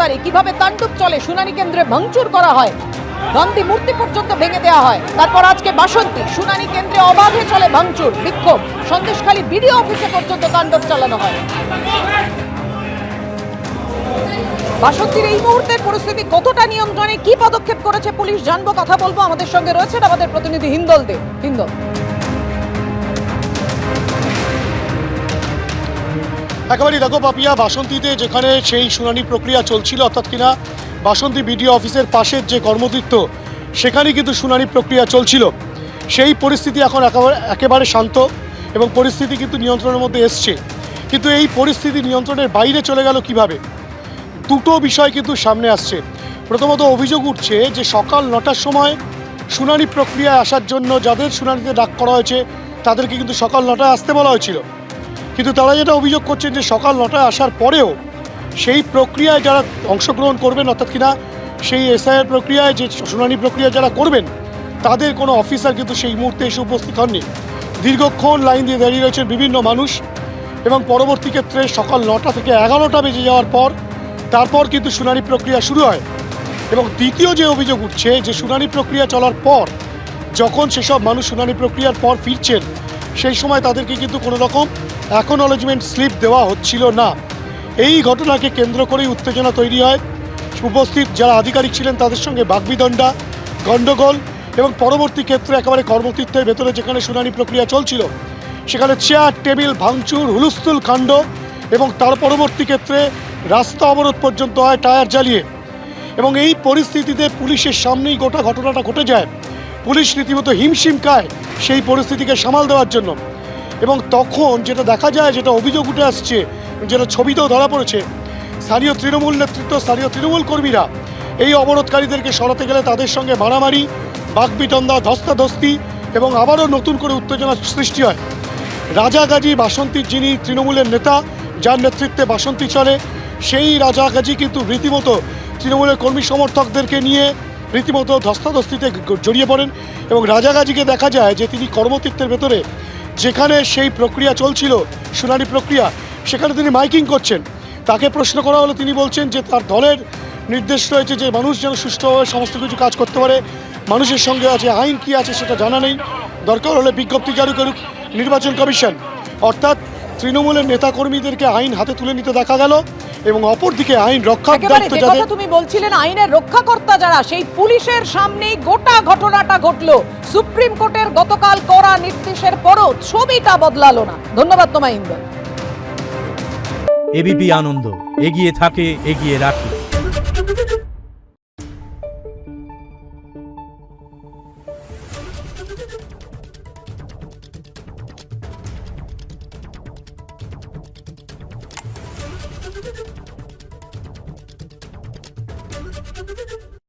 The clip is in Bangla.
তারিখ কিভাবে তাণ্ডব চলে, শুনানি কেন্দ্রে ভাঙচুর করা হয়, গান্ধী মূর্তি পর্যন্ত ভেঙে দেওয়া হয়। তারপর আজকে বাসন্তী শুনানি কেন্দ্রে অবাধে চলে ভাঙচুর, বিক্ষোভ, সন্দেশখালী বিডিও অফিসে পর্যন্ত তাণ্ডব চালানো হয়। বাসন্তীর এই মুহূর্তের পরিস্থিতি কতটা নিয়ন্ত্রণে, কি পদক্ষেপ করেছে পুলিশ জানবো, কথা বলবো। আমাদের সঙ্গে রয়েছেন আমাদের প্রতিনিধি হিন্দল দে। হিন্দল, একেবারেই দেখো পাপিয়া, বাসন্তীতে যেখানে সেই শুনানি প্রক্রিয়া চলছিল, অর্থাৎ কিনা বাসন্তী বিডিও অফিসের পাশের যে কর্মতীর্থ, সেখানে কিন্তু শুনানি প্রক্রিয়া চলছিল। সেই পরিস্থিতি এখন একেবারে শান্ত এবং পরিস্থিতি কিন্তু নিয়ন্ত্রণের মধ্যে এসছে। কিন্তু এই পরিস্থিতি নিয়ন্ত্রণের বাইরে চলে গেল কিভাবে, দুটো বিষয় কিন্তু সামনে আসছে। প্রথমত অভিযোগ উঠছে যে সকাল 9টার সময় শুনানি প্রক্রিয়ায় আসার জন্য যাদের শুনানিতে ডাক করা হয়েছে তাদেরকে কিন্তু সকাল 9টায় আসতে বলা হয়েছিল। কিন্তু তারা যেটা অভিযোগ করছেন যে সকাল 9টায় আসার পরেও সেই প্রক্রিয়ায় যারা অংশগ্রহণ করবেন, অর্থাৎ কিনা সেই এসআইআর প্রক্রিয়ায় যে শুনানি প্রক্রিয়া যারা করবেন, তাদের কোনো অফিসার কিন্তু সেই মুহূর্তে এসে উপস্থিত হননি। দীর্ঘক্ষণ লাইন দিয়ে দাঁড়িয়ে রয়েছেন বিভিন্ন মানুষ এবং পরবর্তী ক্ষেত্রে সকাল 9টা থেকে 11টা বেজে যাওয়ার পর তারপর কিন্তু শুনানি প্রক্রিয়া শুরু হয়। এবং দ্বিতীয় যে অভিযোগ উঠছে যে শুনানি প্রক্রিয়া চলার পর যখন সেসব মানুষ শুনানি প্রক্রিয়ার পর ফিরছেন, সেই সময় তাদেরকে কিন্তু কোনো রকম অ্যাকনলেজমেন্ট স্লিপ দেওয়া হচ্ছিল না। এই ঘটনাকে কেন্দ্র করেই উত্তেজনা তৈরি হয়। উপস্থিত যারা আধিকারিক ছিলেন তাদের সঙ্গে বাগবিতণ্ডা, গণ্ডগোল এবং পরবর্তী ক্ষেত্রে একেবারে কর্মতীর্থের ভেতরে যেখানে শুনানি প্রক্রিয়া চলছিল সেখানে চেয়ার টেবিল ভাঙচুর, হুলস্থুল কাণ্ড এবং তার পরবর্তী ক্ষেত্রে রাস্তা অবরোধ পর্যন্ত হয় টায়ার জ্বালিয়ে। এবং এই পরিস্থিতিতে পুলিশের সামনেই গোটা ঘটনাটা ঘটে যায়। পুলিশ রীতিমতো হিমশিম খায় সেই পরিস্থিতিকে সামাল দেওয়ার জন্য। এবং তখন যেটা দেখা যায়, যেটা অভিযোগ উঠে আসছে, যেটা ছবিতেও ধরা পড়েছে, স্থানীয় তৃণমূল নেতৃত্ব, স্থানীয় তৃণমূল কর্মীরা এই অবরোধকারীদেরকে সরাতে গেলে তাদের সঙ্গে মারামারি, বাগবিতণ্ডা, ধস্তাধস্তি এবং আবারও নতুন করে উত্তেজনার সৃষ্টি হয়। রাজা গাজী বাসন্তীর যিনি তৃণমূলের নেতা, যার নেতৃত্বে বাসন্তী চলে, সেই রাজা গাজী কিন্তু রীতিমতো তৃণমূলের কর্মী সমর্থকদেরকে নিয়ে রীতিমতো ধস্তাধস্তিতে জড়িয়ে পড়েন। এবং রাজা গাজীকে দেখা যায় যে তিনি কর্মতীর্থের ভেতরে যেখানে সেই প্রক্রিয়া চলছিল, শুনানি প্রক্রিয়া, সেখানে তিনি মাইকিং করছেন। তাকে প্রশ্ন করা হলে তিনি বলছেন যে তার দলের নির্দেশ রয়েছে যে মানুষ যেন সুষ্ঠুভাবে সমস্ত কিছু কাজ করতে পারে, মানুষের সঙ্গে আছে, আইন কি আছে সেটা জানা নেই, দরকার হলে বিজ্ঞপ্তি জারি করুক নির্বাচন কমিশন। অর্থাৎ তৃণমূলের নেতাকর্মীদেরকে আইন হাতে তুলে নিতে দেখা গেল এবং অপরদিকে আইন রক্ষার দায়িত্ব যাদের, তুমি বলছিলেন আইনের রক্ষাকর্তা যারা, সেই পুলিশের সামনেই গোটা ঘটনাটা ঘটলো। সুপ্রিম কোর্টের গতকাল করা নির্দেশের পরও ছবিটা বদলালো না। ধন্যবাদ তোমায় ইন্দ্র। এবিপি আনন্দ, এগিয়ে থাকে, এগিয়ে রাখে। Thank you.